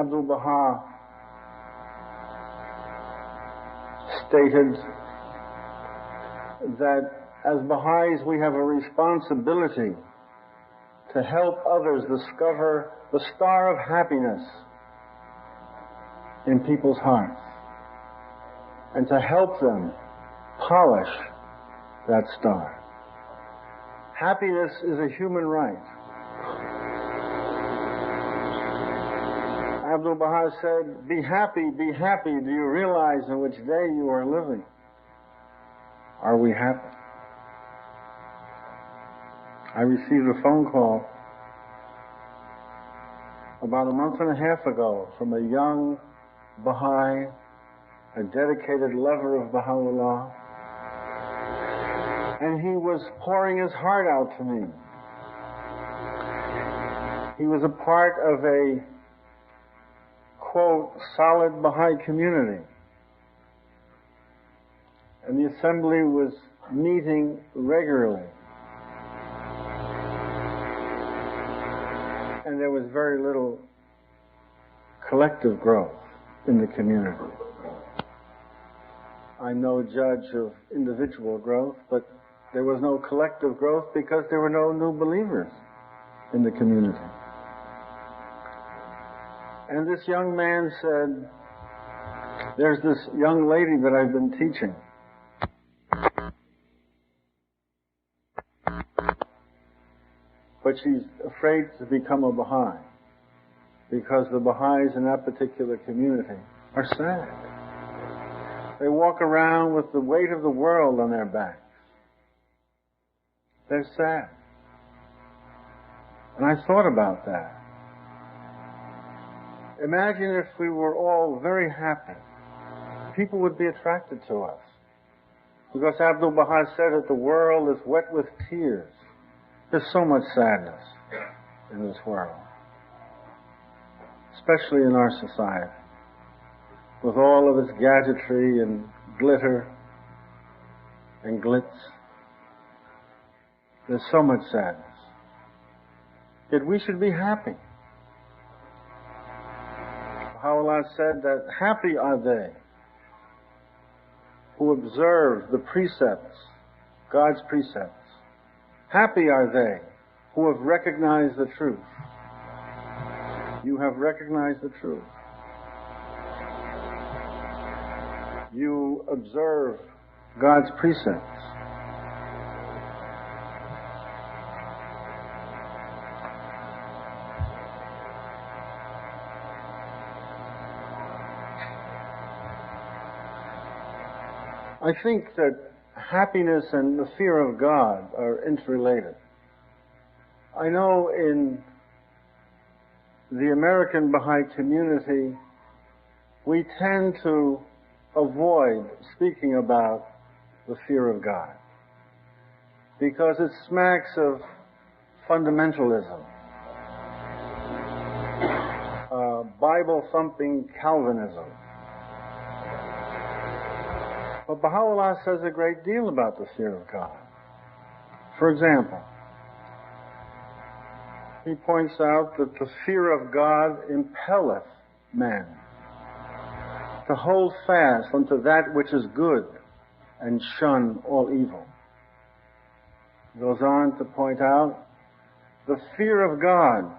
Abdu'l-Baha stated that as Baha'is we have a responsibility to help others discover the star of happiness in people's hearts and to help them polish that star. Happiness is a human right. Abdu'l-Baha said, be happy, do you realize in which day you are living? Are we happy? I received a phone call about a month and a half ago from a young Baha'i, a dedicated lover of Baha'u'llah, and he was pouring his heart out to me. He was a part of a, quote, solid Baha'i community. And the assembly was meeting regularly. And there was very little collective growth in the community. I'm no judge of individual growth, but there was no collective growth because there were no new believers in the community. And this young man said, there's this young lady that I've been teaching. But she's afraid to become a Baha'i because the Baha'is in that particular community are sad. They walk around with the weight of the world on their backs. They're sad. And I thought about that. Imagine if we were all very happy. People would be attracted to us. Because Abdu'l-Baha said that the world is wet with tears. There's so much sadness in this world, especially in our society, with all of its gadgetry and glitter and glitz. There's so much sadness. Yet we should be happy. Baha'u'llah said that happy are they who observe the precepts, God's precepts. Happy are they who have recognized the truth. You have recognized the truth. You observe God's precepts. I think that happiness and the fear of God are interrelated. I know in the American Baha'i community, we tend to avoid speaking about the fear of God because it smacks of fundamentalism, Bible-thumping Calvinism. But Baha'u'llah says a great deal about the fear of God. For example, he points out that the fear of God impelleth man to hold fast unto that which is good and shun all evil. He goes on to point out the fear of God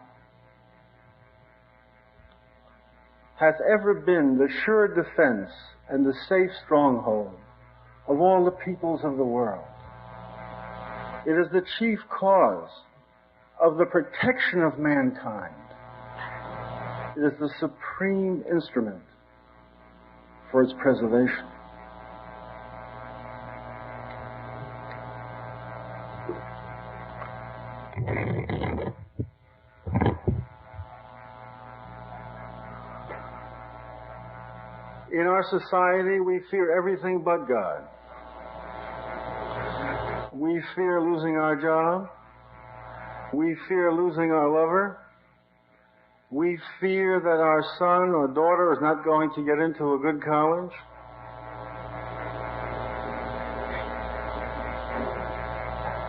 hath ever been the sure defense and the safe stronghold of all the peoples of the world. It is the chief cause of the protection of mankind. It is the supreme instrument for its preservation. In our society, we fear everything but God. We fear losing our job. We fear losing our lover. We fear that our son or daughter is not going to get into a good college.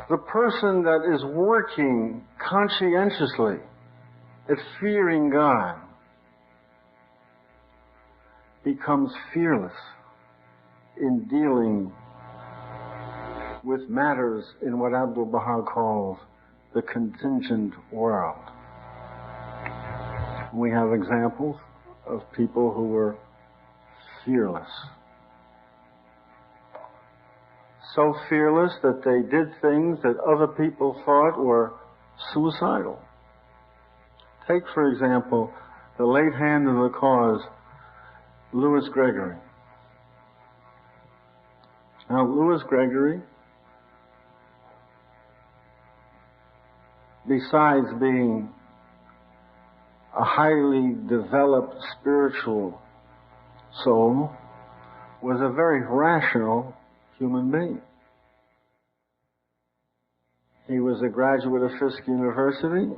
The person that is working conscientiously at fearing God becomes fearless in dealing with matters in what Abdu'l-Baha calls the contingent world. We have examples of people who were fearless. So fearless that they did things that other people thought were suicidal. Take, for example, the late hand of the cause, Louis Gregory. Now, Louis Gregory, besides being a highly developed spiritual soul, was a very rational human being. He was a graduate of Fisk University,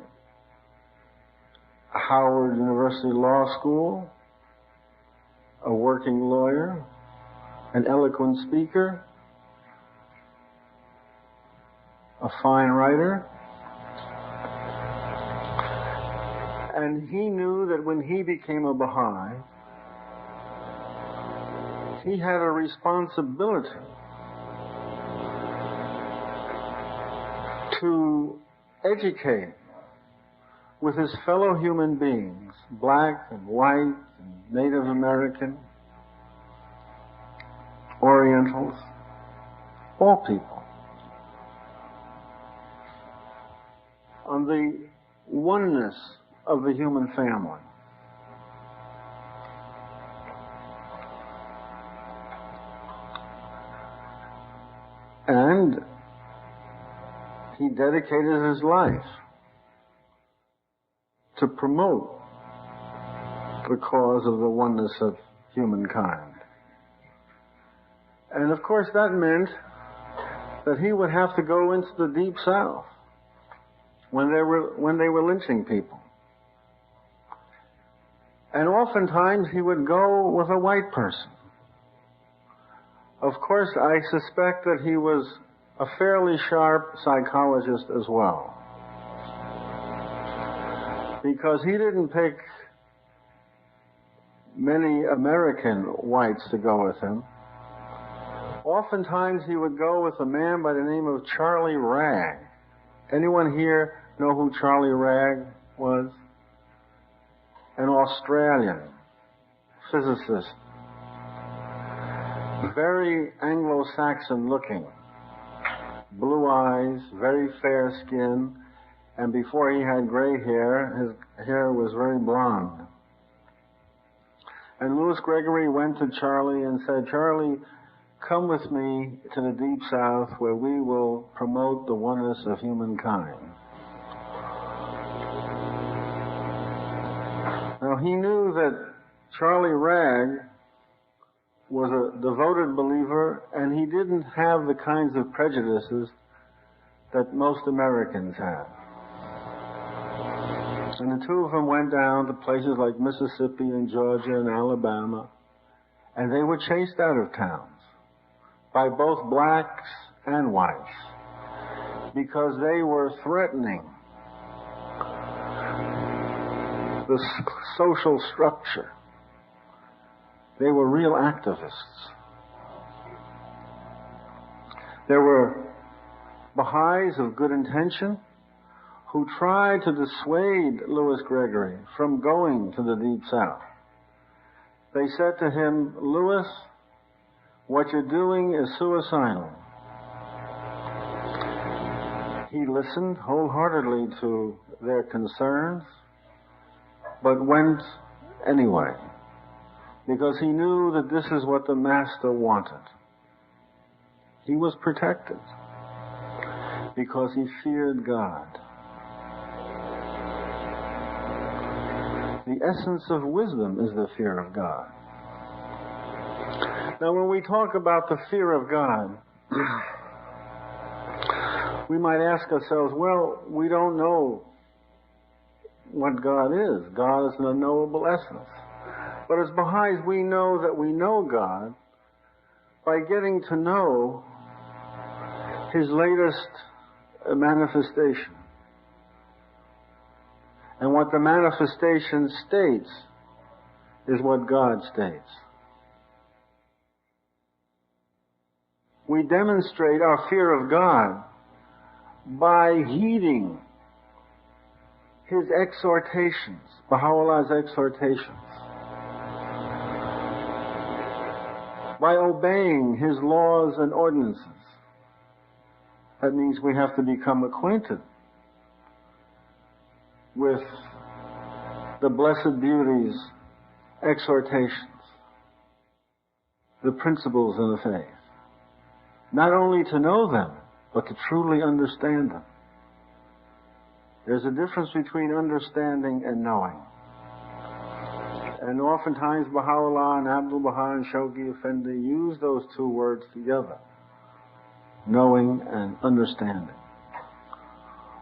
Howard University Law School, a working lawyer, an eloquent speaker, a fine writer. And he knew that when he became a Baha'i, he had a responsibility to educate with his fellow human beings, black and white and Native American, Orientals, all people, on the oneness of the human family. And he dedicated his life to promote the cause of the oneness of humankind. And of course that meant that he would have to go into the Deep South when they were lynching people. And oftentimes he would go with a white person. Of course, I suspect that he was a fairly sharp psychologist as well, because he didn't pick many American whites to go with him. Oftentimes he would go with a man by the name of Charlie Ragg. Anyone here know who Charlie Ragg was? An Australian physicist, very Anglo-Saxon looking, blue eyes, very fair skin, and before he had gray hair, his hair was very blonde. And Louis Gregory went to Charlie and said, "Charlie, come with me to the Deep South where we will promote the oneness of humankind." Now, he knew that Charlie Ragg was a devoted believer, and he didn't have the kinds of prejudices that most Americans have. And the two of them went down to places like Mississippi and Georgia and Alabama, and they were chased out of towns by both blacks and whites because they were threatening the social structure. They were real activists. There were Baha'is of good intention who tried to dissuade Louis Gregory from going to the Deep South. They said to him, "Louis, what you're doing is suicidal." He listened wholeheartedly to their concerns, but went anyway, because he knew that this is what the Master wanted. He was protected because he feared God. The essence of wisdom is the fear of God. Now, when we talk about the fear of God, we might ask ourselves, well, we don't know what God is. God is an unknowable essence. But as Baha'is, we know that we know God by getting to know His latest manifestation. And what the manifestation states is what God states. We demonstrate our fear of God by heeding His exhortations, Baha'u'llah's exhortations, by obeying His laws and ordinances. That means we have to become acquainted with the Blessed Beauty's exhortations, the principles of the faith. Not only to know them, but to truly understand them. There's a difference between understanding and knowing. And oftentimes Baha'u'llah and Abdu'l-Baha and Shawqi Effendi use those two words together. Knowing and understanding.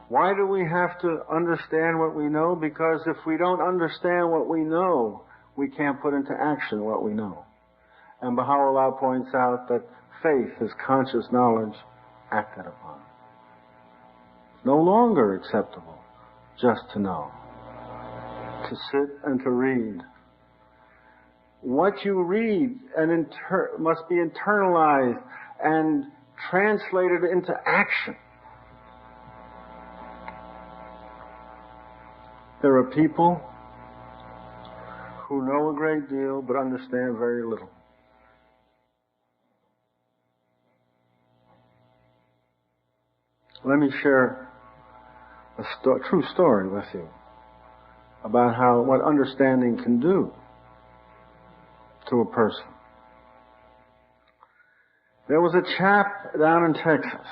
Why do we have to understand what we know? Because if we don't understand what we know, we can't put into action what we know. And Baha'u'llah points out that faith is conscious knowledge acted upon. It's no longer acceptable just to know, to sit and to read. What you read and must be internalized and translated into action. There are people who know a great deal but understand very little. Let me share a true story with you about what understanding can do to a person. There was a chap down in Texas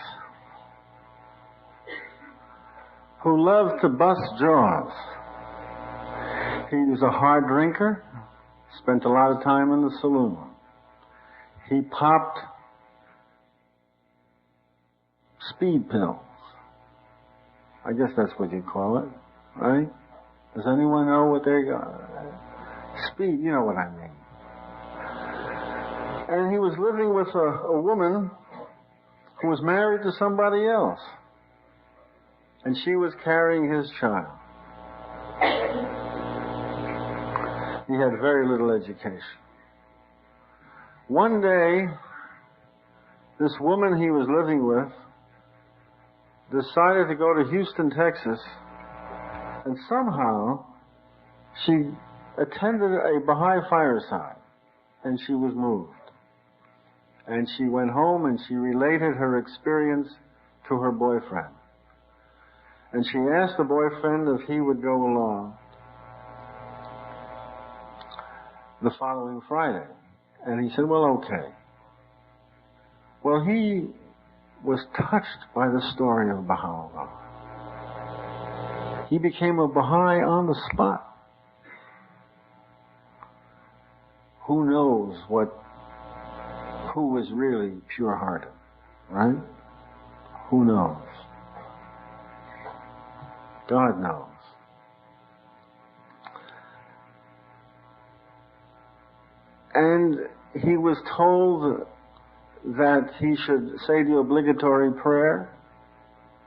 who loved to bust jaws. He was a hard drinker, spent a lot of time in the saloon. He popped speed pills. I guess that's what you call it, right? Does anyone know what they got? Speed, you know what I mean. And he was living with a woman who was married to somebody else. And she was carrying his child. He had very little education. One day, this woman he was living with decided to go to Houston, Texas, and somehow she attended a Baha'i fireside, and she was moved. And she went home and she related her experience to her boyfriend. And she asked the boyfriend if he would go along the following Friday. And he said, well, okay. Well, he was touched by the story of Baha'u'llah. He became a Baha'i on the spot. Who knows who is really pure-hearted, right? Who knows? God knows. And he was told that he should say the obligatory prayer.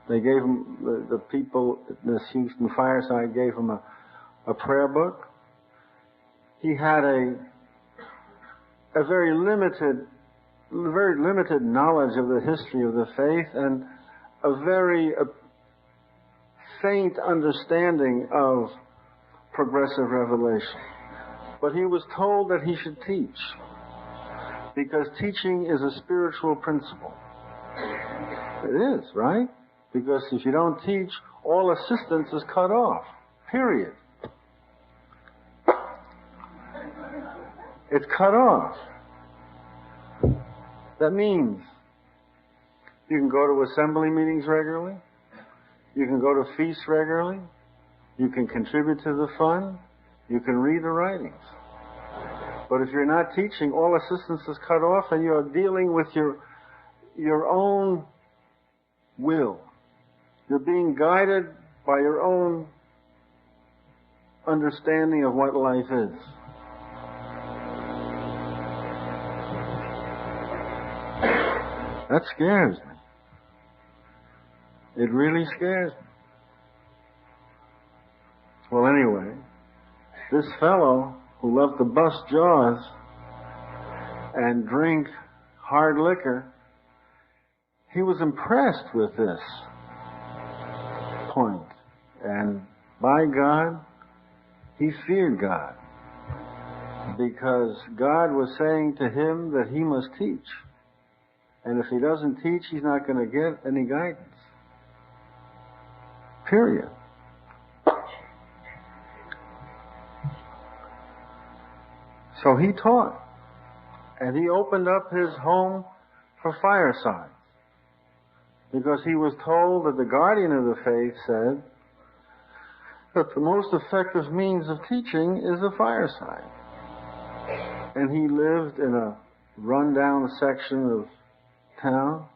They gave him, the people at this Houston fireside gave him a prayer book. He had a very limited knowledge of the history of the faith and a very faint understanding of progressive revelation. But he was told that he should teach, because teaching is a spiritual principle. It is, right? Because if you don't teach, all assistance is cut off. Period. It's cut off. That means you can go to assembly meetings regularly, you can go to feasts regularly, you can contribute to the fund, you can read the writings. But if you're not teaching, all assistance is cut off and you're dealing with your own will. You're being guided by your own understanding of what life is. That scares me. It really scares me. Well, anyway, this fellow who loved to bust jaws and drink hard liquor he was impressed with this point. And by God, he feared God, because God was saying to him that he must teach. And if he doesn't teach, he's not going to get any guidance. Period. So he taught. And he opened up his home for firesides, because he was told that the guardian of the faith said that the most effective means of teaching is a fireside. And he lived in a run-down section of town.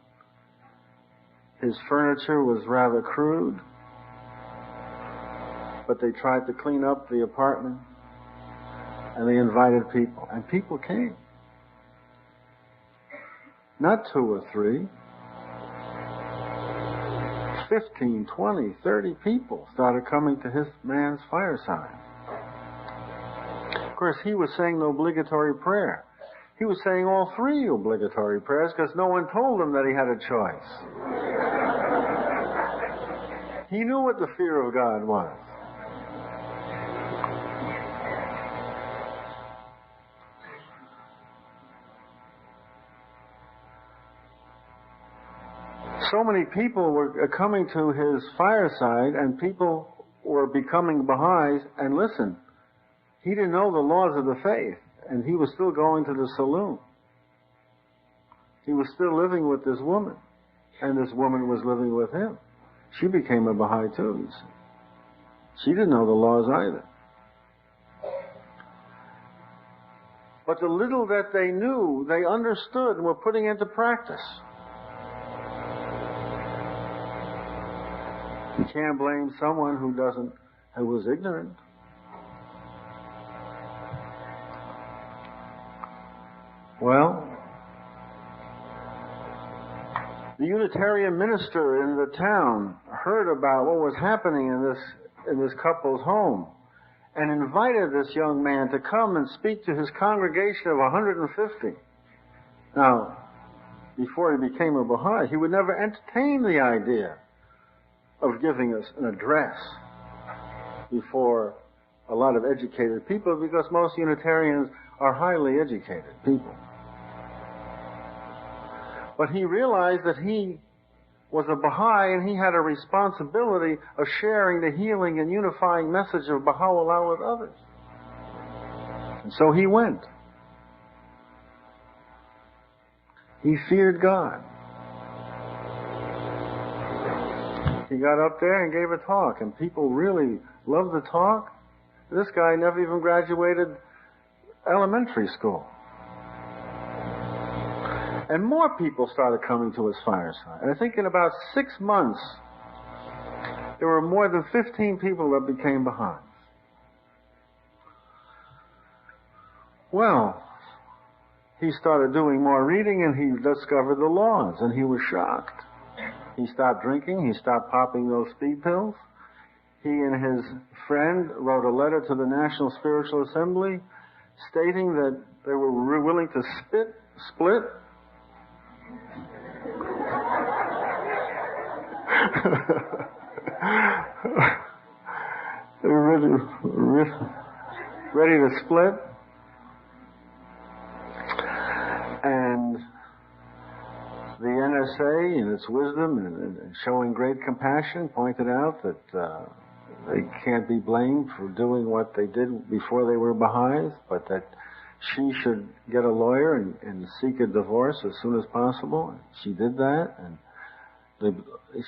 His furniture was rather crude, but they tried to clean up the apartment, and they invited people, and people came. Not 2 or 3. 15, 20, 30 people started coming to his man's fireside. Of course, he was saying the obligatory prayer. He was saying all 3 obligatory prayers because no one told him that he had a choice. He knew what the fear of God was. So many people were coming to his fireside, and people were becoming Baha'is. And listen, he didn't know the laws of the faith, and he was still going to the saloon. He was still living with this woman, and this woman was living with him. She became a Baha'i too, you see. She didn't know the laws either. But the little that they knew, they understood and were putting into practice. You can't blame someone who was ignorant. Well, the Unitarian minister in the town heard about what was happening in this couple's home, and invited this young man to come and speak to his congregation of 150. Now, before he became a Baha'i, he would never entertain the idea of giving us an address before a lot of educated people, because most Unitarians are highly educated people. But he realized that he was a Baha'i, and he had a responsibility of sharing the healing and unifying message of Baha'u'llah with others. And so he went. He feared God. He got up there and gave a talk, and people really loved the talk. This guy never even graduated elementary school. And more people started coming to his fireside. And I think in about 6 months, there were more than 15 people that became Baha'is. Well, he started doing more reading, and he discovered the laws, and he was shocked. He stopped drinking. He stopped popping those speed pills. He and his friend wrote a letter to the National Spiritual Assembly stating that they were willing to split. They were ready to split. And the NSA, in its wisdom and showing great compassion, pointed out that they can't be blamed for doing what they did before they were Baha'is, but that she should get a lawyer and seek a divorce as soon as possible. She did that, and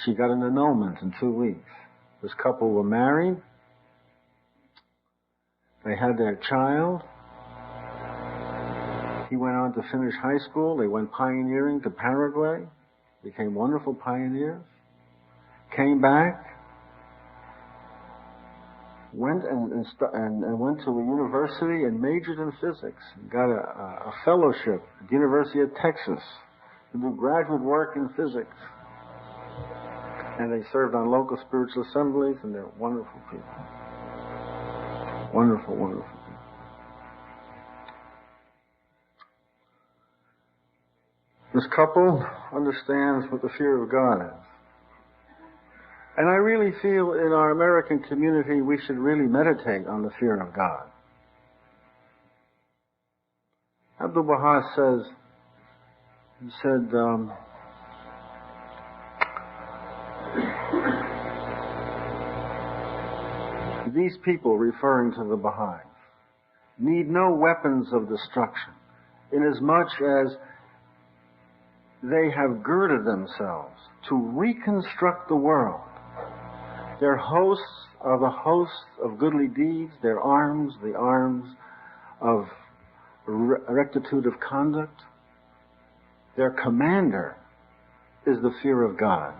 she got an annulment in 2 weeks. This couple were married. They had their child. He went on to finish high school. They went pioneering to Paraguay, became wonderful pioneers, came back, went and went to a university and majored in physics, got a fellowship at the University of Texas to do graduate work in physics. And they served on local spiritual assemblies, and they're wonderful people. Wonderful, wonderful people. This couple understands what the fear of God is. And I really feel in our American community we should really meditate on the fear of God. Abdu'l-Baha said, these people, referring to the Baha'is, need no weapons of destruction, inasmuch as they have girded themselves to reconstruct the world. Their hosts are the hosts of goodly deeds, their arms, the arms of rectitude of conduct. Their commander is the fear of God.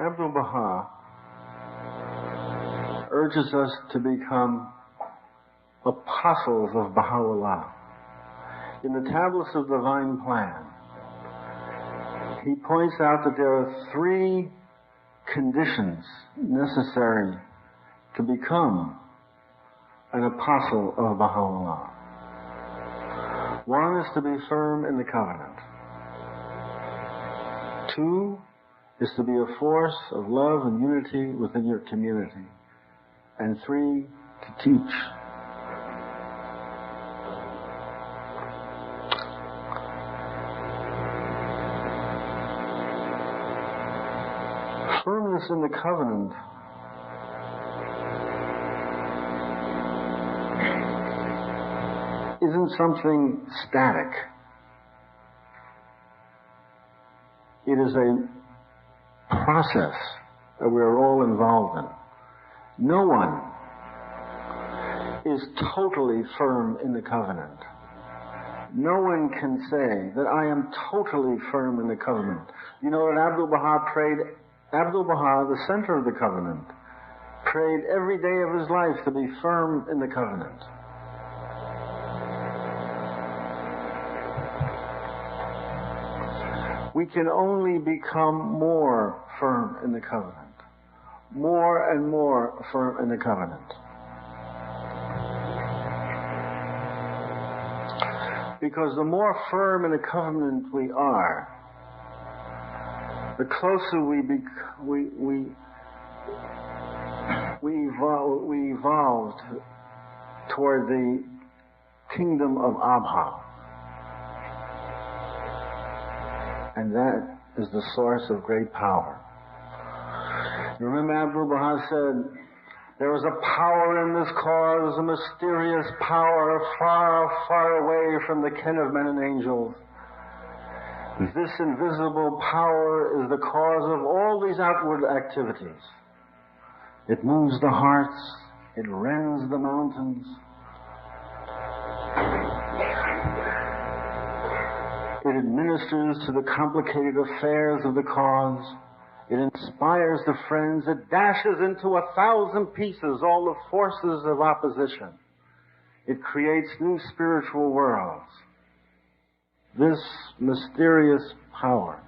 Abdu'l-Baha urges us to become apostles of Baha'u'llah. In the Tablets of Divine Plan, he points out that there are 3 conditions necessary to become an apostle of Baha'u'llah. 1 is to be firm in the covenant. 2 is to be a force of love and unity within your community. And 3, to teach. Firmness in the covenant isn't something static. It is a process that we're all involved in. No one is totally firm in the covenant. No one can say that I am totally firm in the covenant. You know that Abdu'l-Baha prayed, Abdu'l-Baha, the center of the covenant, prayed every day of his life to be firm in the covenant. We can only become more firm in the covenant. More and more firm in the covenant. Because the more firm in the covenant we are, the closer we evolved toward the kingdom of Abha. And that is the source of great power. Remember Abdu'l-Baha said, there is a power in this cause, a mysterious power far, far away from the ken of men and angels. This invisible power is the cause of all these outward activities. It moves the hearts, it rends the mountains. It administers to the complicated affairs of the cause. It inspires the friends. It dashes into 1,000 pieces all the forces of opposition. It creates new spiritual worlds. This mysterious power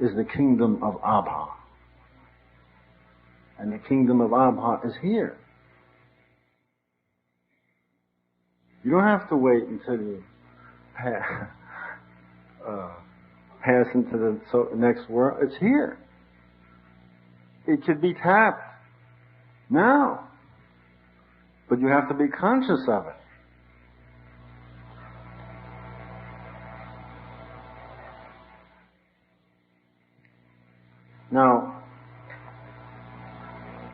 is the kingdom of Abha. And the kingdom of Abha is here. You don't have to wait until you pass into the next world. It's here. It could be tapped now. But you have to be conscious of it. Now,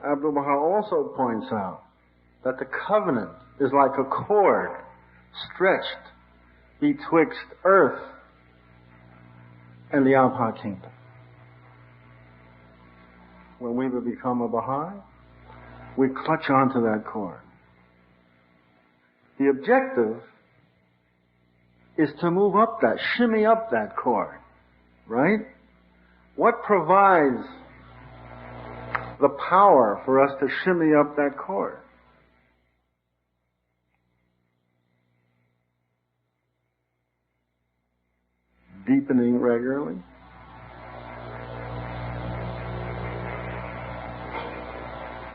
Abdu'l-Baha also points out that the covenant is like a cord stretched betwixt earth and the Abha kingdom. When we would become a Baha'i, we clutch onto that cord. The objective is to move up that, shimmy up that chord, right? What provides the power for us to shimmy up that chord? Deepening regularly.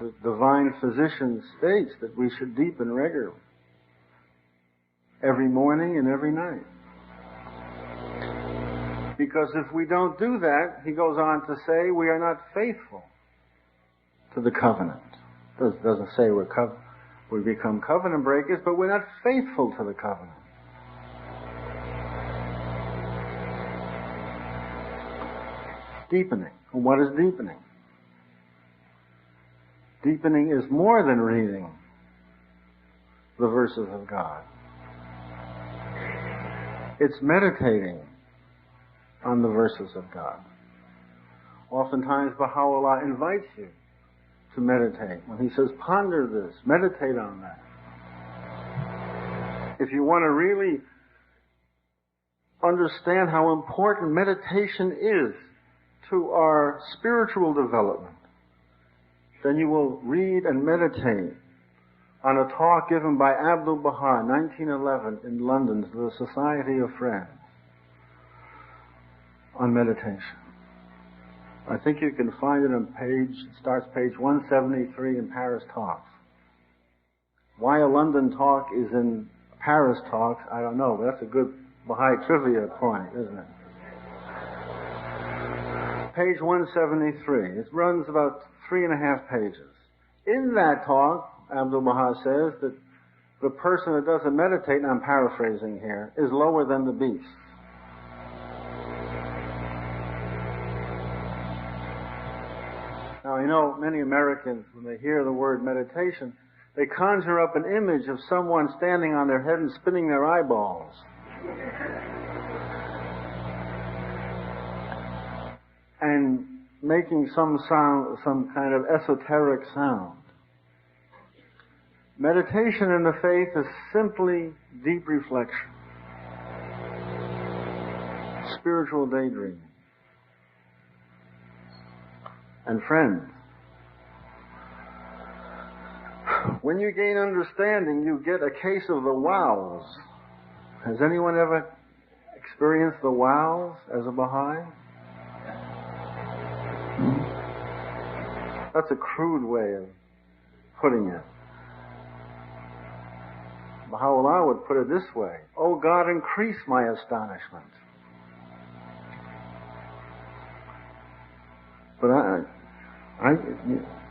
The divine physician states that we should deepen regularly. Every morning and every night. Because if we don't do that, he goes on to say, we are not faithful to the covenant. Doesn't say we become covenant breakers, but we're not faithful to the covenant. Deepening. What is deepening? Deepening is more than reading the verses of God. It's meditating on the verses of God. Oftentimes Baha'u'llah invites you to meditate. When he says, ponder this, meditate on that. If you want to really understand how important meditation is to our spiritual development, then you will read and meditate on a talk given by Abdu'l-Baha, 1911, in London, to the Society of Friends, on meditation. I think you can find it on it starts page 173 in Paris Talks. Why a London talk is in Paris Talks, I don't know, but that's a good Baha'i trivia point, isn't it? Page 173. It runs about 3.5 pages. In that talk, Abdu'l-Baha says that the person that doesn't meditate, and I'm paraphrasing here, is lower than the beast. Now, I know many Americans, when they hear the word meditation, they conjure up an image of someone standing on their head and spinning their eyeballs. And making some sound, some kind of esoteric sound. Meditation in the faith is simply deep reflection, spiritual daydreaming. And friends, when you gain understanding, you get a case of the wows. Has anyone ever experienced the wows as a Baha'i? That's a crude way of putting it. Baha'u'llah would put it this way: "Oh God, increase my astonishment." But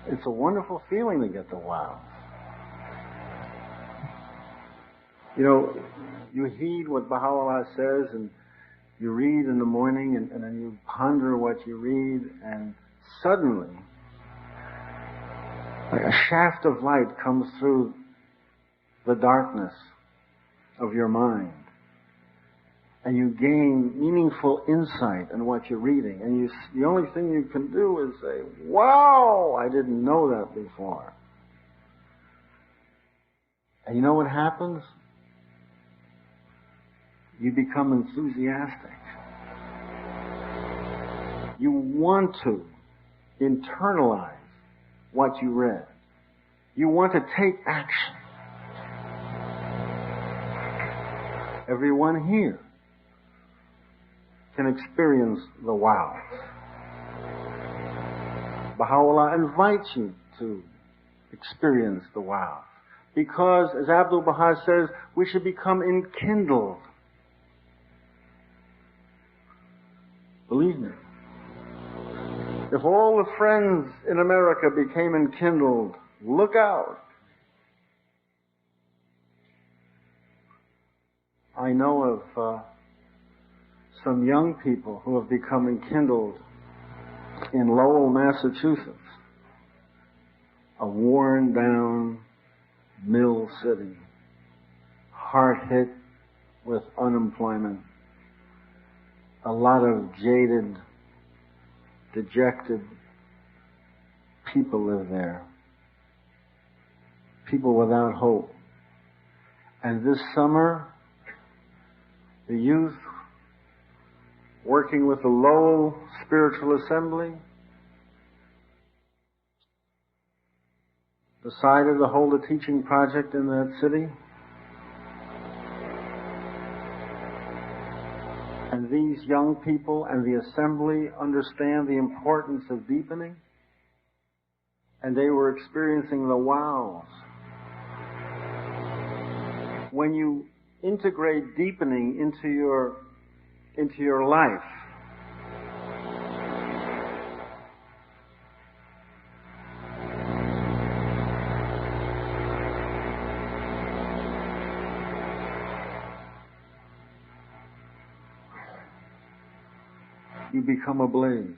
it's a wonderful feeling to get the wow. You know, you heed what Baha'u'llah says, and you read in the morning, and then you ponder what you read, and suddenly, like a shaft of light comes through the darkness of your mind, and you gain meaningful insight in what you're reading, and the only thing you can do is say, "Wow, I didn't know that before." And you know what happens? You become enthusiastic. You want to internalize what you read. You want to take action. Everyone here can experience the wows. Baha'u'llah invites you to experience the wows. Because, as Abdu'l-Baha says, we should become enkindled. Believe me. If all the friends in America became enkindled, look out. I know of some young people who have become enkindled in Lowell, Massachusetts, a worn-down mill city, hard-hit with unemployment. A lot of jaded, dejected people live there. People without hope. And this summer, the youth, working with the Lowell Spiritual Assembly, decided to hold a teaching project in that city. And these young people and the assembly understand the importance of deepening. And they were experiencing the wows. When you integrate deepening into your life, you become ablaze.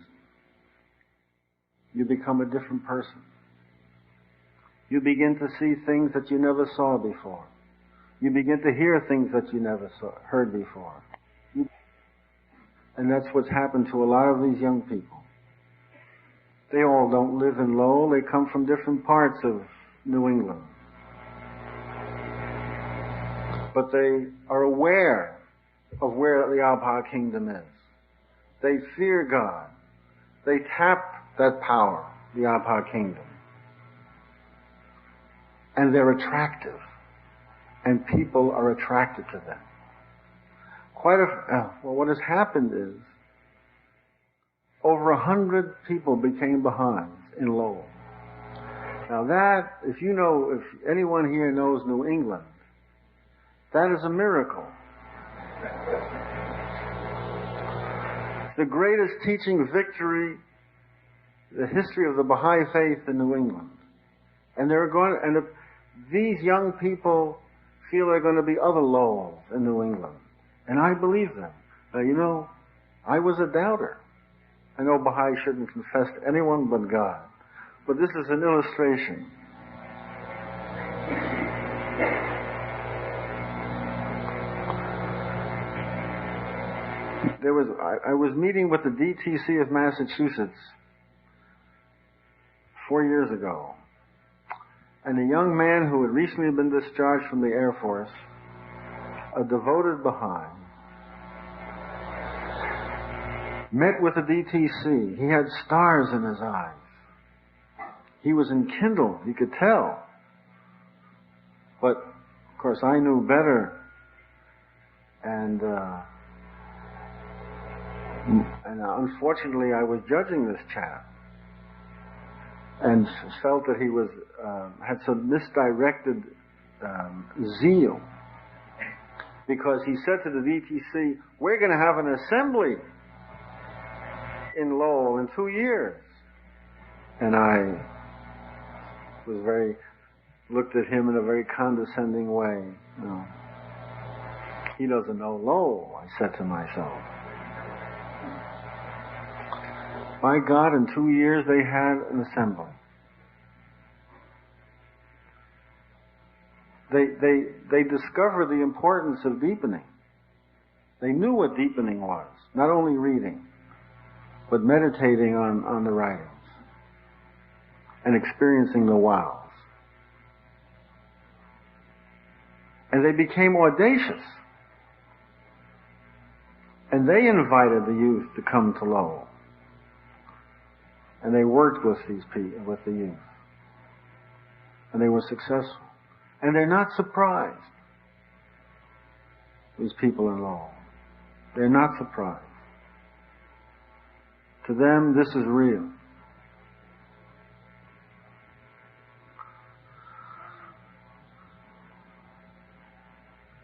You become a different person. You begin to see things that you never saw before. You begin to hear things that you never heard before. And that's what's happened to a lot of these young people. They all don't live in Lowell. They come from different parts of New England. But they are aware of where the Abha kingdom is. They fear God. They tap that power, the Abha kingdom. And they're attractive. And people are attracted to them. What has happened is, over 100 people became Baha'is in Lowell. Now that, if anyone here knows New England, that is a miracle. It's the greatest teaching victory, the history of the Baha'i faith in New England. And if these young people feel there are going to be other Lowells in New England. And I believe them. I was a doubter. I know Baha'i shouldn't confess to anyone but God. But this is an illustration. I was meeting with the DTC of Massachusetts 4 years ago. And a young man who had recently been discharged from the Air Force, a devoted Baha'i, met with the DTC. He had stars in his eyes. He was enkindled, you could tell. But, of course, I knew better. And unfortunately, I was judging this chap. And felt that he had some misdirected zeal. Because he said to the DTC, we're going to have an assembly in Lowell in 2 years. And I looked at him in a very condescending way. He doesn't know Lowell, I said to myself. By God, in 2 years they had an assembly. They discovered the importance of deepening. They knew what deepening was, not only reading, but meditating on the writings and experiencing the wows. And they became audacious. And they invited the youth to come to Lowell. And they worked with the youth. And they were successful. And they're not surprised, these people in Lowell. They're not surprised. To them, this is real.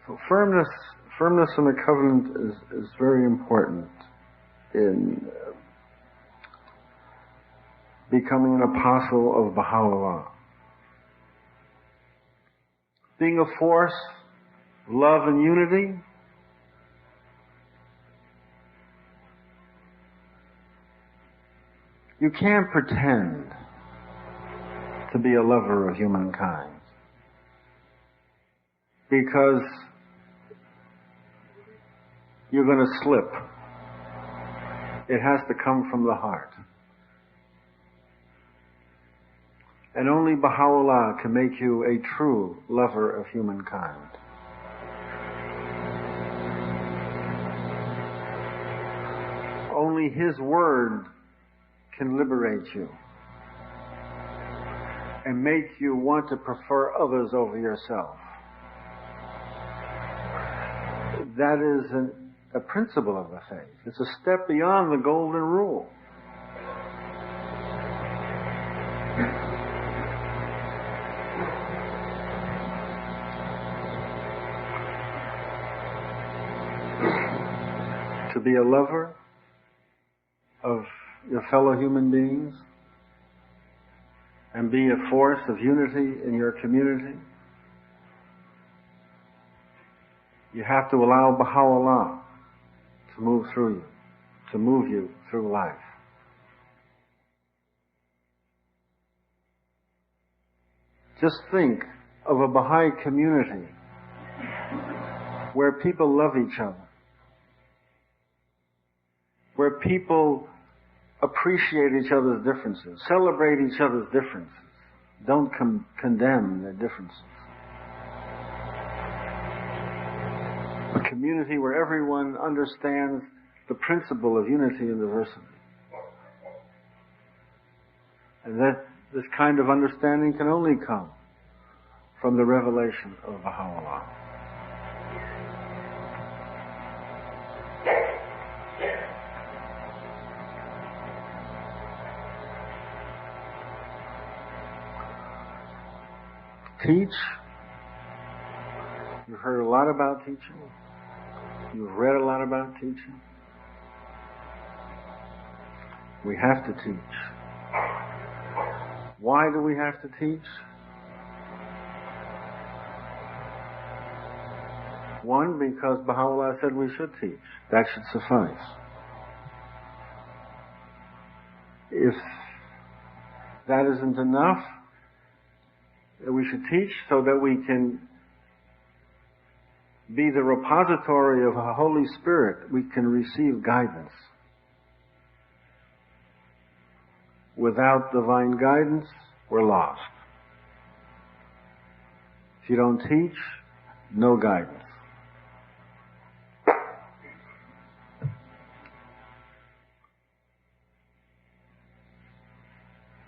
So firmness in the covenant is very important in becoming an apostle of Baha'u'llah. Being a force of love and unity, you can't pretend to be a lover of humankind, because you're going to slip. It has to come from the heart. And only Baha'u'llah can make you a true lover of humankind. Only His Word can liberate you and make you want to prefer others over yourself. That is a principle of the faith. It's a step beyond the golden rule. To be a lover of your fellow human beings and be a force of unity in your community, you have to allow Baha'u'llah to move through you, to move you through life. Just think of a Baha'i community where people love each other, where people appreciate each other's differences, celebrate each other's differences, don't condemn their differences. A community where everyone understands the principle of unity and diversity. And that this kind of understanding can only come from the revelation of Baha'u'llah. Teach. You've heard a lot about teaching. You've read a lot about teaching. We have to teach. Why do we have to teach? One, because Baha'u'llah said we should teach. That should suffice. If that isn't enough, we should teach so that we can be the repository of a Holy Spirit. We can receive guidance. Without divine guidance, we're lost. If you don't teach, no guidance.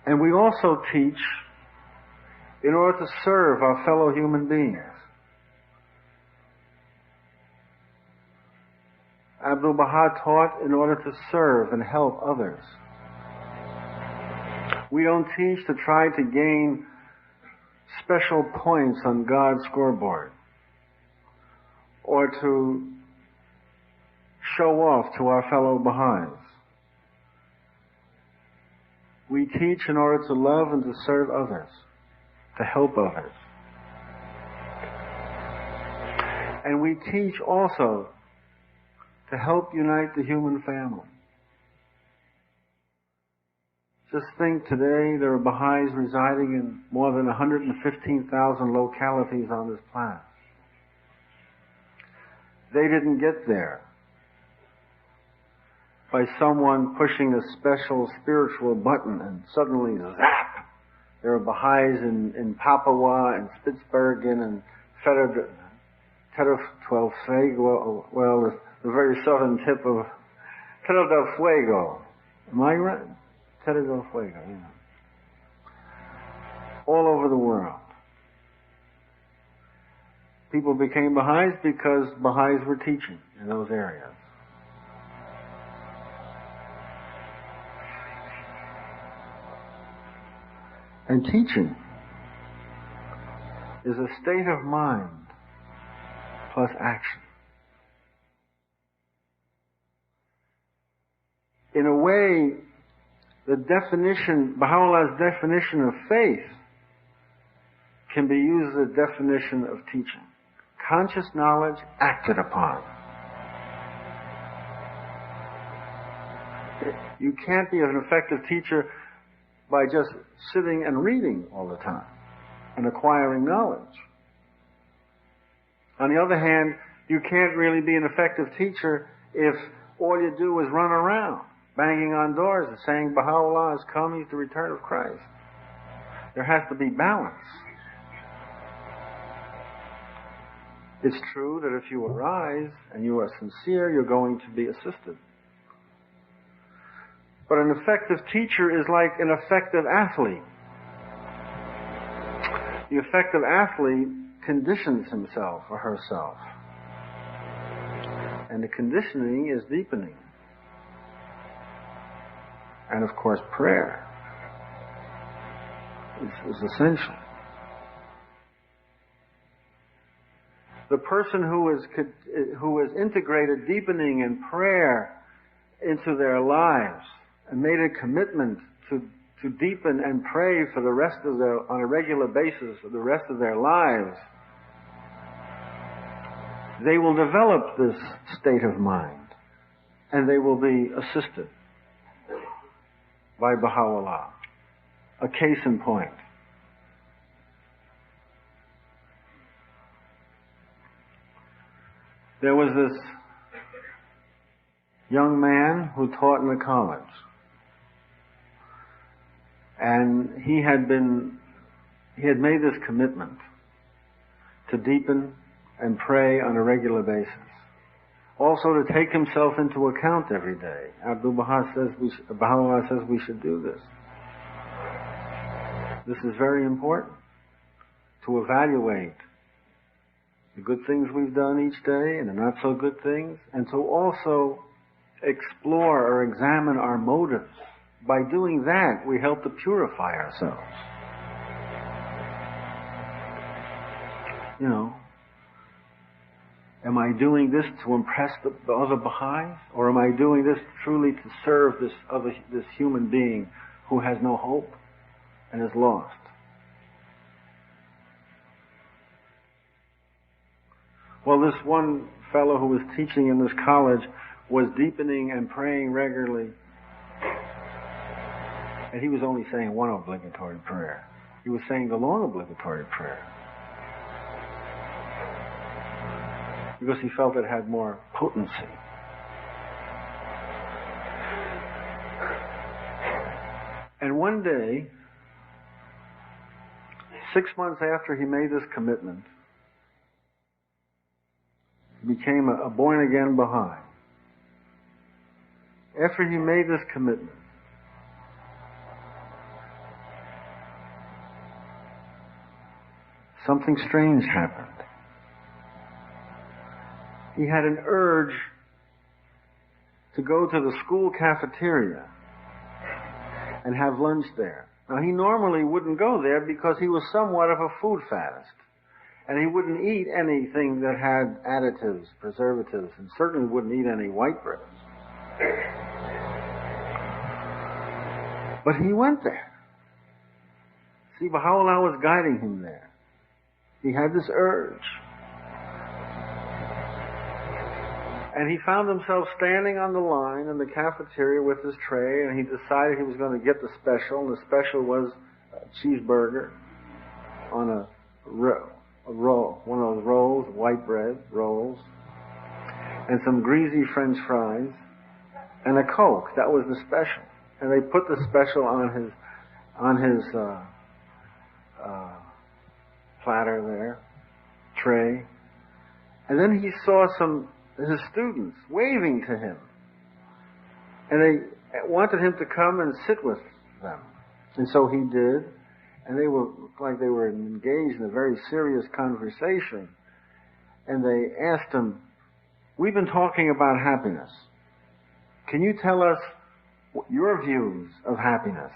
And we also teach in order to serve our fellow human beings. Abdu'l-Baha taught in order to serve and help others. We don't teach to try to gain special points on God's scoreboard or to show off to our fellow Baha'is. We teach in order to love and to serve others, to help others. And we teach also to help unite the human family. Just think today there are Baha'is residing in more than 115,000 localities on this planet. They didn't get there by someone pushing a special spiritual button and suddenly zap! There are Baha'is in Papua and Spitsbergen and Terra del Fuego, well, the very southern tip of Terra del Fuego. Am I right? Terra del Fuego, yeah. All over the world. People became Baha'is because Baha'is were teaching in those areas. And teaching is a state of mind plus action. In a way, Baha'u'llah's definition of faith can be used as a definition of teaching. Conscious knowledge acted upon. You can't be an effective teacher by just sitting and reading all the time and acquiring knowledge. On the other hand, you can't really be an effective teacher if all you do is run around, banging on doors and saying, Baha'u'llah has come, he's the return of Christ. There has to be balance. It's true that if you arise and you are sincere, you're going to be assisted. But an effective teacher is like an effective athlete. The effective athlete conditions himself or herself. And the conditioning is deepening. And of course, prayer is essential. The person who has integrated deepening and prayer into their lives and made a commitment to deepen and pray for the rest of on a regular basis for the rest of their lives, they will develop this state of mind, and they will be assisted by Baha'u'llah. A case in point. There was this young man who taught in a college. And he had made this commitment to deepen and pray on a regular basis. Also to take himself into account every day. Baha'u'llah says we should do this. This is very important. To evaluate the good things we've done each day and the not so good things, and to also explore or examine our motives. By doing that, we help to purify ourselves. You know, am I doing this to impress the other Baha'is? Or am I doing this truly to serve this human being who has no hope and is lost? Well, this one fellow who was teaching in this college was deepening and praying regularly. And he was only saying one obligatory prayer. He was saying the long obligatory prayer. Because he felt it had more potency. And one day, 6 months after he made this commitment, he became a born-again Baha'i. After he made this commitment, something strange happened. He had an urge to go to the school cafeteria and have lunch there. Now, he normally wouldn't go there because he was somewhat of a food faddist. And he wouldn't eat anything that had additives, preservatives, and certainly wouldn't eat any white breads. But he went there. See, Baha'u'llah was guiding him there. He had this urge. And he found himself standing on the line in the cafeteria with his tray, and he decided he was going to get the special, and the special was a cheeseburger on a roll, one of those rolls, white bread rolls, and some greasy French fries, and a Coke. That was the special. And they put the special on his platter there, tray. And then he saw his students waving to him. And they wanted him to come and sit with them. And so he did. And they were like they were engaged in a very serious conversation. And they asked him, "We've been talking about happiness. Can you tell us your views of happiness?"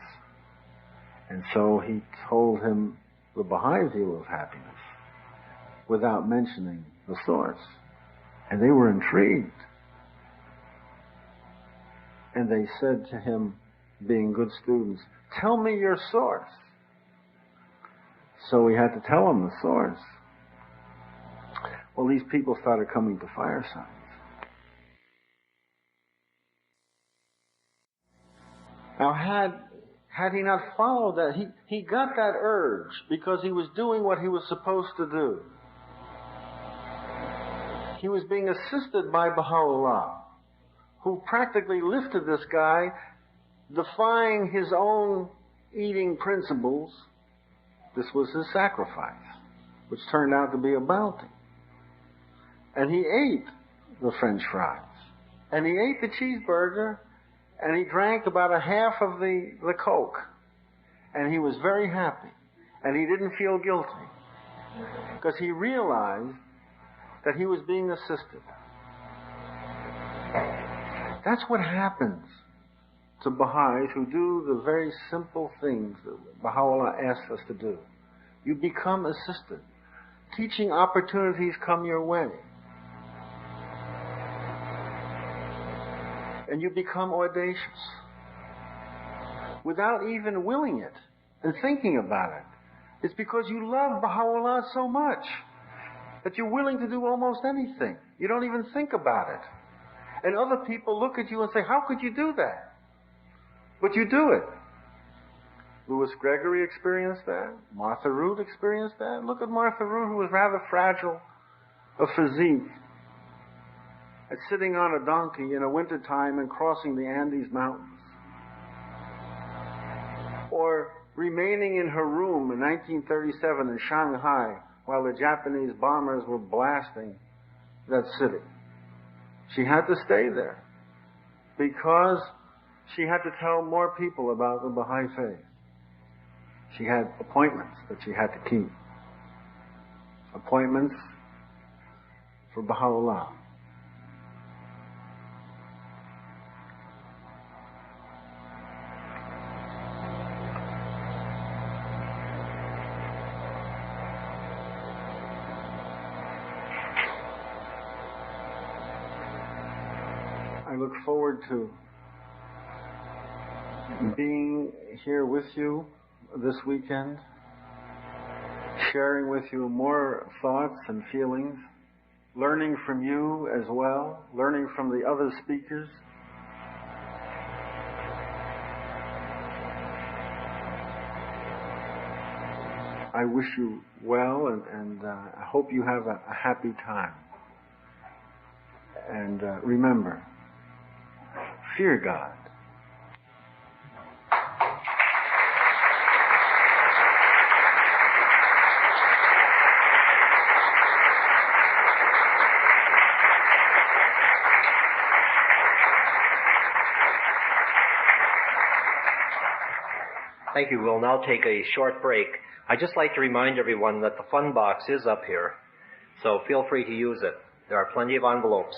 And so he told him the Baha'i view of happiness without mentioning the source. And they were intrigued. And they said to him, being good students, "Tell me your source." So he had to tell them the source. Well, these people started coming to firesides. Now, had he not followed that, he got that urge because he was doing what he was supposed to do. He was being assisted by Baha'u'llah, who practically lifted this guy, defying his own eating principles. This was his sacrifice, which turned out to be a bounty. And he ate the French fries. And he ate the cheeseburger. And he drank about a half of the Coke. And he was very happy. And he didn't feel guilty. Because he realized that he was being assisted. That's what happens to Baha'is who do the very simple things that Baha'u'llah asks us to do. You become assisted. Teaching opportunities come your way. And you become audacious. Without even willing it and thinking about it. It's because you love Baha'u'llah so much that you're willing to do almost anything. You don't even think about it. And other people look at you and say, how could you do that? But you do it. Louis Gregory experienced that. Martha Root experienced that. Look at Martha Root, who was rather fragile of physique, and sitting on a donkey in a wintertime and crossing the Andes Mountains. Or remaining in her room in 1937 in Shanghai while the Japanese bombers were blasting that city. She had to stay there because she had to tell more people about the Baha'i faith. She had appointments that she had to keep. Appointments for Baha'u'llah. I look forward to being here with you this weekend, sharing with you more thoughts and feelings, learning from you as well, learning from the other speakers. I wish you well, and I hope you have a happy time. And remember, fear God. Thank you. We'll now take a short break. I'd just like to remind everyone that the fun box is up here, so feel free to use it. There are plenty of envelopes.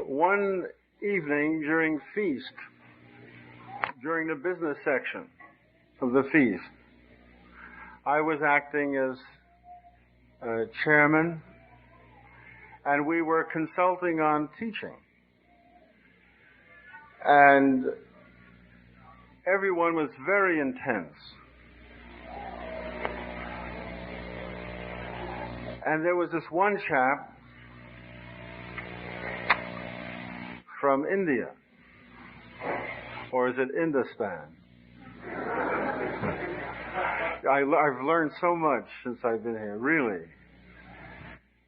One evening during feast, during the business section of the feast, I was acting as chairman, and we were consulting on teaching. And everyone was very intense. And there was this one chap from India, or is it Indostan? I've learned so much since I've been here, really.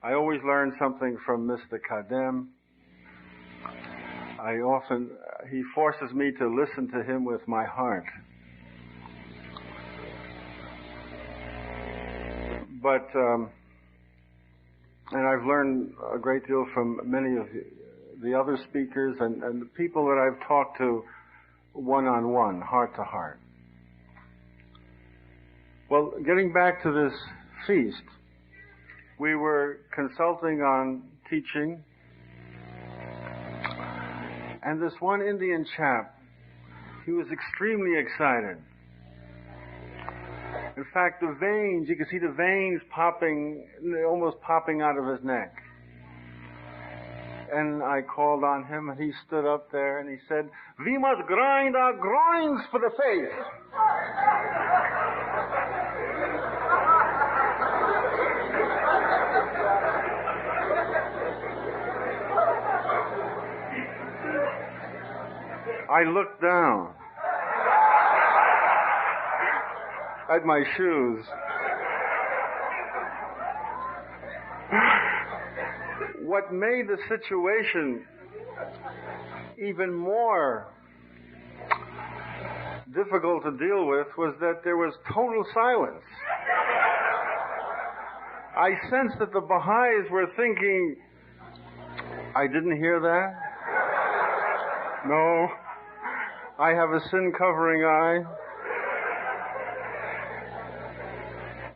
I always learn something from Mr. Kadem. He forces me to listen to him with my heart. But, and I've learned a great deal from many of the other speakers and the people that I've talked to one-on-one, heart-to-heart. Well, getting back to this feast, we were consulting on teaching, and this one Indian chap, he was extremely excited. In fact, the veins, you could see the veins popping, almost popping out of his neck. And I called on him, and he stood up there, and he said, "We must grind our groins for the faith." I looked down at my shoes. What made the situation even more difficult to deal with was that there was total silence. I sensed that the Baha'is were thinking, I didn't hear that? No. I have a sin-covering eye.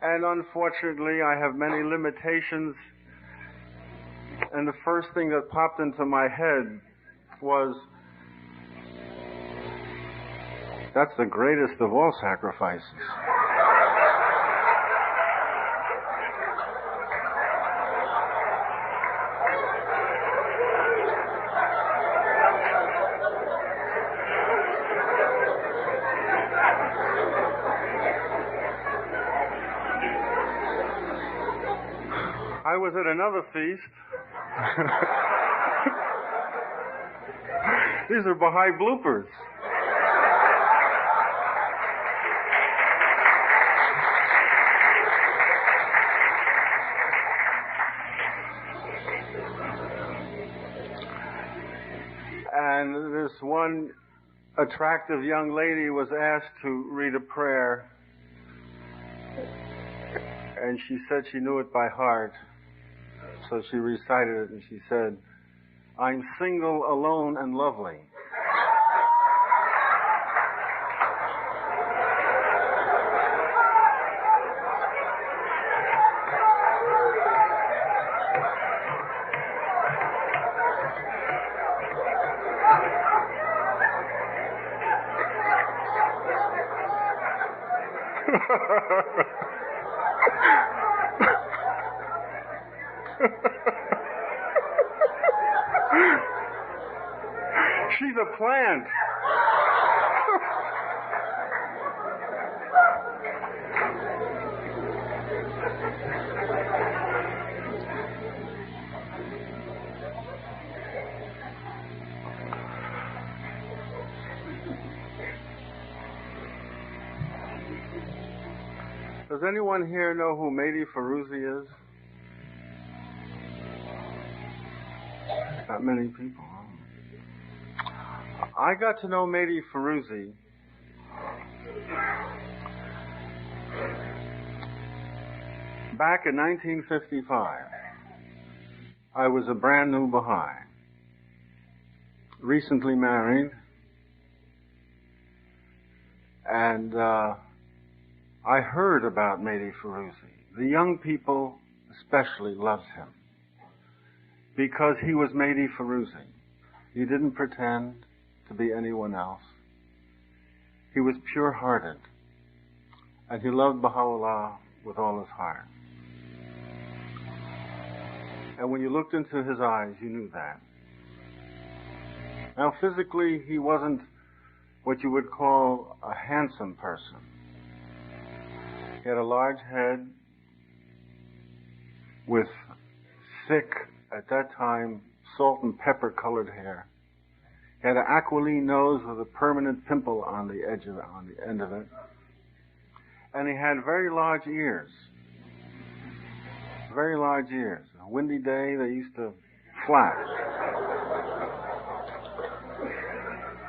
And unfortunately, I have many limitations. And the first thing that popped into my head was, that's the greatest of all sacrifices. I was at another feast. These are Baha'i bloopers. And this one attractive young lady was asked to read a prayer, and she said she knew it by heart. So she recited it, and she said, I'm single, alone, and lovely. She's a plant. Does anyone here know who Mehdi Feruzi is? Not many people. I got to know Mehdi Feruzi back in 1955. I was a brand new Baha'i, recently married, and I heard about Mehdi Feruzi. The young people especially loved him because he was Mehdi Feruzi. He didn't pretend to be anyone else. He was pure-hearted, and he loved Baha'u'llah with all his heart. And when you looked into his eyes, you knew that. Now, physically, he wasn't what you would call a handsome person. He had a large head with thick, at that time, salt and pepper colored hair. He had an aquiline nose with a permanent pimple on the edge of it, on the end of it. And he had very large ears. Very large ears. A windy day, they used to flap.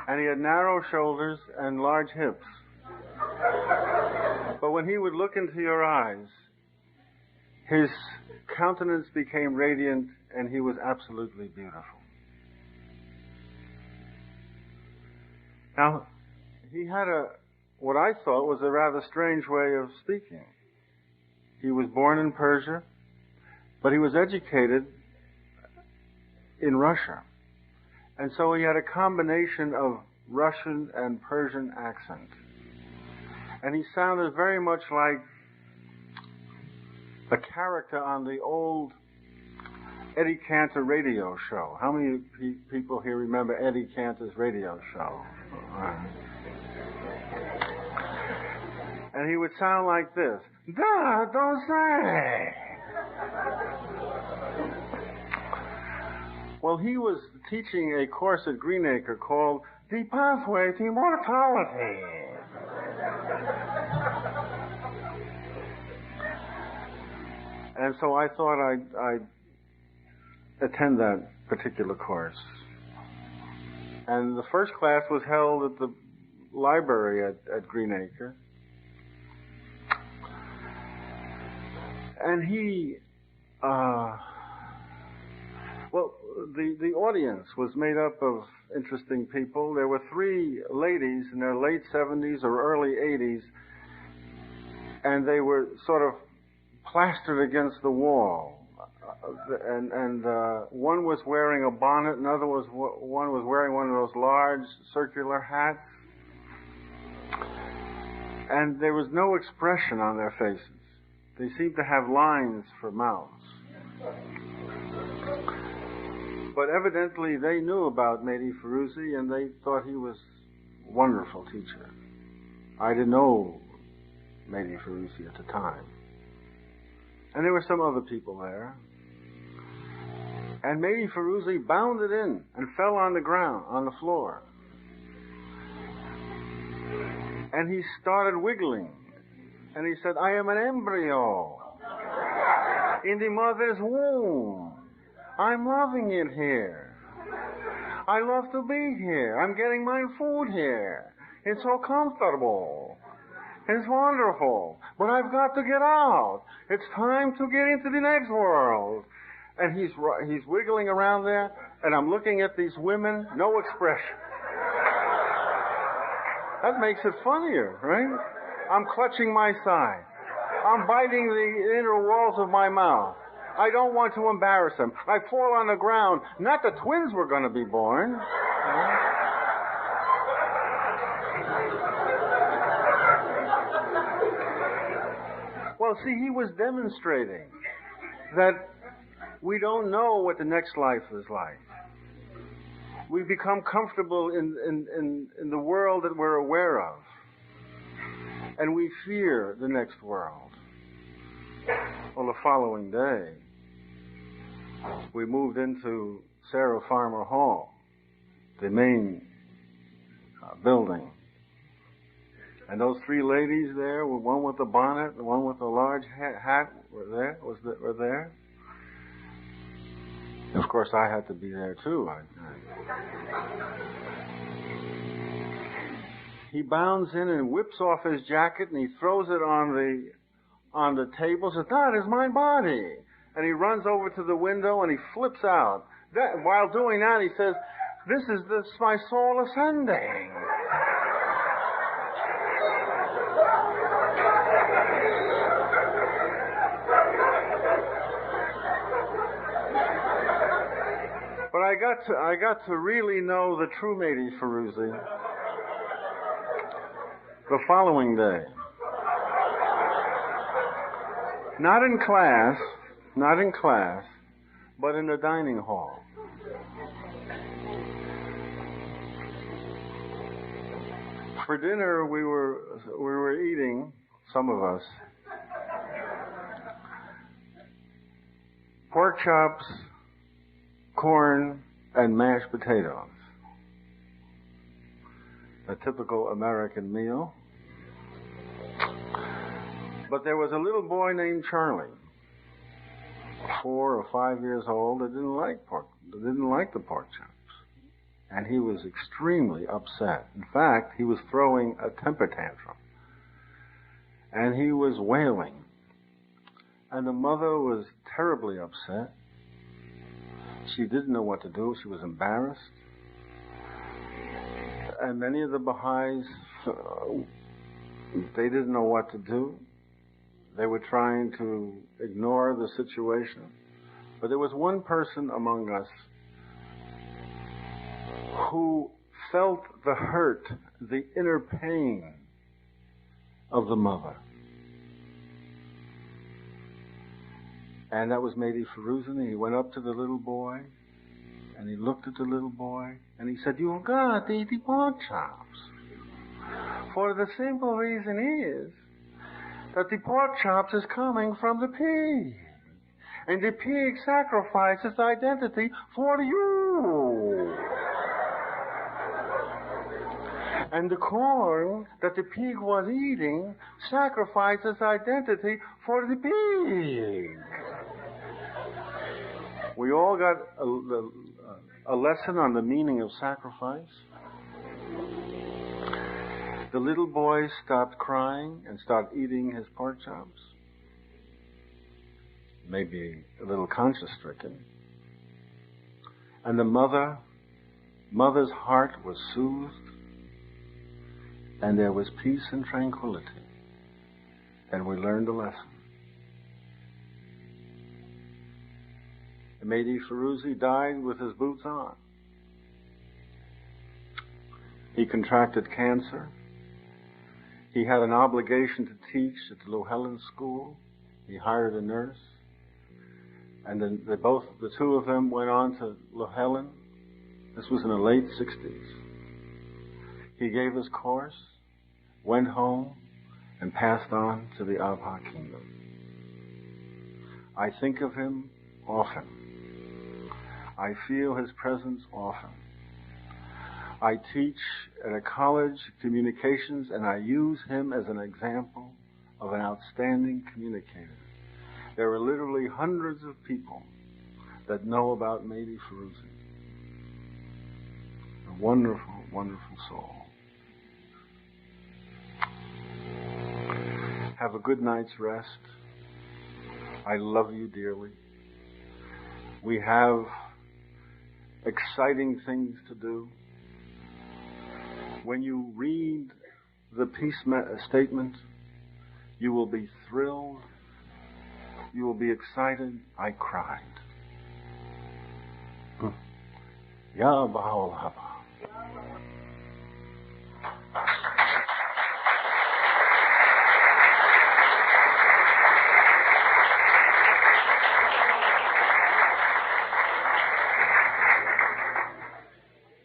And he had narrow shoulders and large hips. But when he would look into your eyes, his countenance became radiant, and he was absolutely beautiful. Now, he had what I thought was a rather strange way of speaking. He was born in Persia, but he was educated in Russia. And so he had a combination of Russian and Persian accent. And he sounded very much like a character on the old Eddie Cantor radio show. How many people here remember Eddie Cantor's radio show? And he would sound like this. Da, don't say. Well, he was teaching a course at Greenacre called The Pathway to Immortality. And so I thought I'd attend that particular course. And the first class was held at the library at Greenacre. And he, the audience was made up of interesting people. There were 3 ladies in their late 70s or early 80s, and they were sort of plastered against the wall. And one was wearing a bonnet, one was wearing one of those large circular hats, and there was no expression on their faces. They seemed to have lines for mouths. But evidently they knew about Mehdi Ferouz, and they thought he was a wonderful teacher. I didn't know Mehdi Ferouz at the time. And there were some other people there. And Mehdi Ferouz bounded in and fell on the ground, on the floor. And he started wiggling. And he said, "I am an embryo in the mother's womb. I'm loving it here. I love to be here. I'm getting my food here. It's so comfortable. It's wonderful. But I've got to get out. It's time to get into the next world." And he's wiggling around there, and I'm looking at these women, no expression. That makes it funnier, right? I'm clutching my side. I'm biting the inner walls of my mouth. I don't want to embarrass them. I fall on the ground. Not the twins were going to be born. Well, see, he was demonstrating that we don't know what the next life is like. We become comfortable in the world that we're aware of. And we fear the next world. Well, the following day, we moved into Sarah Farmer Hall, the main building. And those 3 ladies there, one with the bonnet, the one with the large hat, were there. Of course, I had to be there too. He bounds in and whips off his jacket and he throws it on the table. Says, "That is my body." And he runs over to the window and he flips out. While doing that, he says, "This is my soul ascending." But I got to really know the true Mehdi Ferouz the following day. Not in class, but in the dining hall. For dinner, we were eating, some of us, pork chops, corn, and mashed potatoes. A typical American meal. But there was a little boy named Charlie, 4 or 5 years old, that didn't like the pork chops. And he was extremely upset. In fact, he was throwing a temper tantrum. And he was wailing. And the mother was terribly upset. She didn't know what to do. She was embarrassed. And many of the Baha'is, they didn't know what to do. They were trying to ignore the situation. But there was one person among us who felt the hurt, the inner pain of the mother. And that was Mehdi Ferouz. He went up to the little boy, and he looked at the little boy, and he said, "You've got to eat the pork chops. For the simple reason is that the pork chops is coming from the pig. And the pig sacrificed its identity for you. And the corn that the pig was eating sacrificed its identity for the pig." We all got a lesson on the meaning of sacrifice. The little boy stopped crying and started eating his pork chops. Maybe a little conscience-stricken. And the mother's heart was soothed, and there was peace and tranquility. And we learned a lesson. And Mehdi Feruzi died with his boots on. He contracted cancer. He had an obligation to teach at the Llewellyn School. He hired a nurse. And then the two of them went on to Llewellyn. This was in the late 60s. He gave his course, went home, and passed on to the Abha kingdom. I think of him often. I feel his presence often. I teach at a college, communications, and I use him as an example of an outstanding communicator. There are literally hundreds of people that know about Mehdi Feruzi. A wonderful, wonderful soul. Have a good night's rest. I love you dearly. We have exciting things to do. When you read the peace statement, you will be thrilled. You will be excited. I cried. Ya Baha'u'llah.